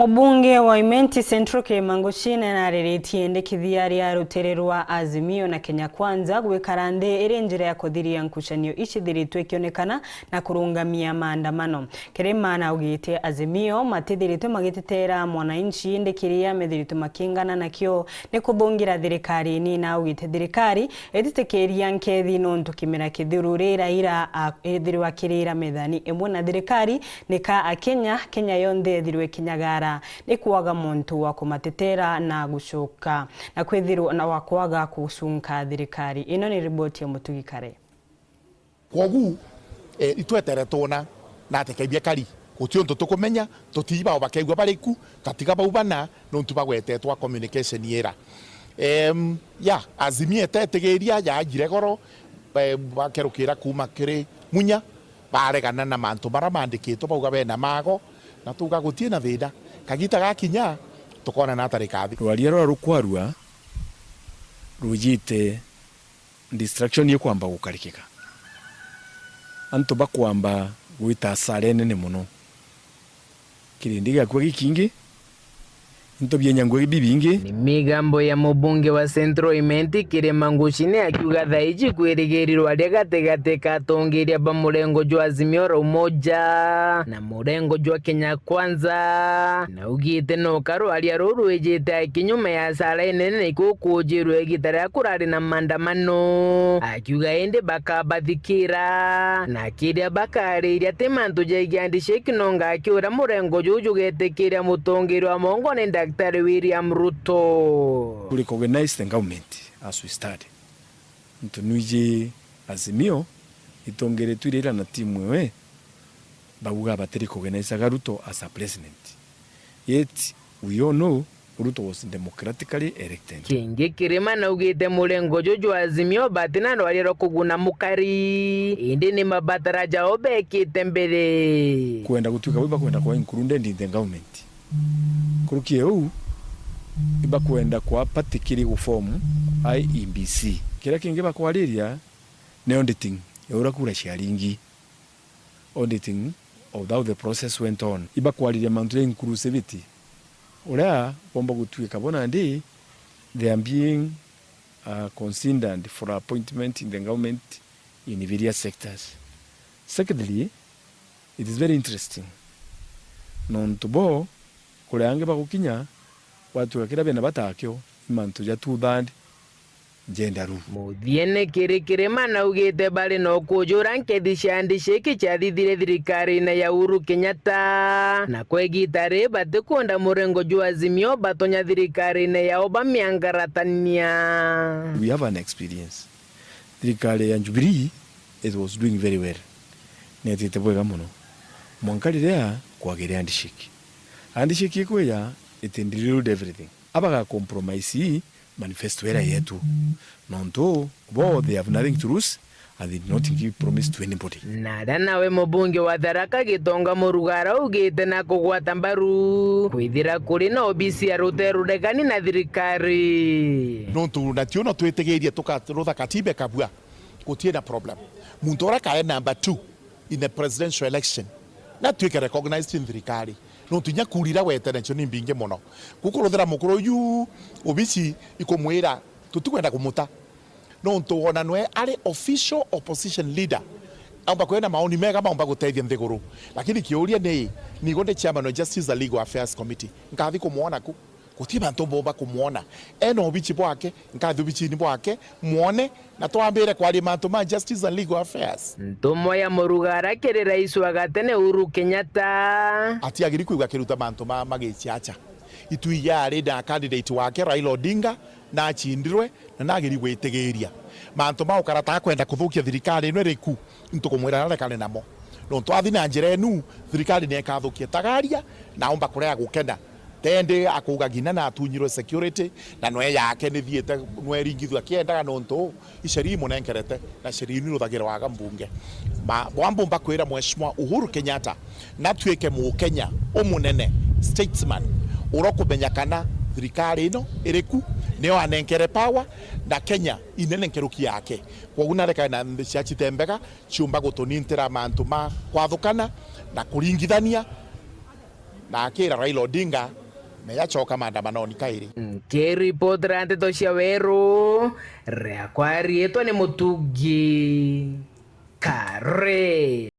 Mubunge wa Imenti Central NGUCHINE na RWARIA ria rutere rwa AZIMIO na Kenya Kwanza gwikarande iri njira ya kuthiria ngucanio icithiritwe ikionekana na kurungamia maandamano. Kirima na ugite AZIMIO matithiritwe magitetera mwananchi NKETHI methiritwe makingana nakio ni kuthungira thirikari ni na ugite thirikari etitikiria NKETHI nontu kimera kithurure RAILA ethirwa kirira methani imwe na thirikari nika Kenya yonthe ethirwe kinyagara ni kuaga muntu wa kumatetera na gushuka na kwithirwo na wakwaga kusunka thirikari. Ino ni ripoti ya Mutugikare. Kogu itweteretona na tekeibia kari gutio ntu tukumenya tutiba obakegwa bariku katiga baubana nontu bagwetetwa communication yera ya AZIMIO tetegeria ya giregoro bakerukira kuma kiri munya baregana na mantu maramandikitwo bauga bena mago na tuga gutie na thida kagita gakinya tukona na tarikathi RWARIA rukwarua rujite distraction yekwamba gukarikika antu bakwamba gwita sarene ne muno kirindiga kwa gikingi into byanyangwe bibingi ni migambo ya mubunge wa Central Imenti NGUCHINE akiuga thaiji kwirigirirwa gatagati ka tongeria ba murengo jwa AZIMIO umoja na murengo jwa Kenya Kwanza na ugite no RWARIA rujite kinyume ya sala nene ikukujirwe gitara kurari na maandamano akiuga ende bakabathikira na kiria bakariria temantu jaigiandishe kinonga akiura murengo juju getekiria mutongeri wa mongo nenda William Ruto. We recognize the government as we start. Ntunuije AZIMIO itongere twirira na timu we babuga bateri recognize Ruto as a president. Yet we all know Ruto was democratically elected. Kingi kirima na ugite murengo jojo AZIMIO batina RWARIA kuguna mukari indi ni mabataraja obekite mbere kwenda gutuika wiba kwenda kwa included in the government. Kurukie huu iba kwenda kwa patikiri gufomu IEBC kira kingi bakwariria ne auditing yaura kura sharingi auditing of how the process went on iba kwariria mantre inclusivity ora bomba gutuika bona ndi they are being considered for appointment in the government in various sectors. Secondly, it is very interesting nontubo kule ange bagukinya watu bakira bena batakyo imantu ya 2 gender room muthiene kirikirima na ugite bali no kujura NKETHI ciandishe kichathithire thirikari na ya Uhuru Kenyatta na kwegitare batikunda murengo jwa AZIMIO batonya thirikari na ya obamiangaratania. We have an experience thirikari ya Jubilee it was doing very well netite bwega muno mwankalira kwageria andishiki kweya it indililed everything abaga compromise manifesto era yetu nonto bo they have nothing to lose and they did not give promise to anybody. Nada nawe mubunge wa Tharaka Gitonga MURUGAARA ugite na kugwata mbaru kwithira kuri na obisi ya ruteruregani na thirikari nontu na tiono twetegeria tukarutha katibe kabua gutie na problem muntu ora kae number 2 in the presidential election na tuike recognized in thirikari no tunya kurira wetere ncho nimbinge muno gukuruthira mukuru yu obisi ikomwira tutikwenda kumuta no tuona nwe ari official opposition leader amba kwenda maoni mega maomba guteithia nthiguru lakini kiuria ni gonde chairman of Justice and Legal Affairs Committee ngathi kumuona ku gutiba ntomba kumuona eno obichi bwake ngathi obichi ni bwake muone na twambire kwari mantu ma Justice and Legal Affairs ntomo ya MURUGAARA kiri rais wa gatene Uhuru Kenyatta ati agiri kuiga kiruta mantu ma magichiacha ituiya ari da candidate wake Raila Odinga na achindirwe na nagiri gwitegeria mantu ma ukarata kwenda kuthukia thirikari no riku ntukumwira narekane namo no twathi na njira enu thirikari ne kathukia tagaria na omba kurea gukena tende akuga gina na atunyirwe security na noe yake ni thiete nweringithwa kiendaga nonto iceri munenkerete na ceri ni ruthagira waga mbunge bwambo mbakwira Mheshimiwa Uhuru Kenyatta na tweke mu Kenya umunene statesman urokubenya kana thirikari ino iriku neo anenkere power na Kenya inenenkeruki yake kwa unareka na ciachitembega ciumba gutunintira mantu ma kwathukana na kuringithania na akira Raila Odinga meyachoka maandamanoni kairi. Nkiripotera nteto cia weru riakwa rietwa ni Mutugi Kare.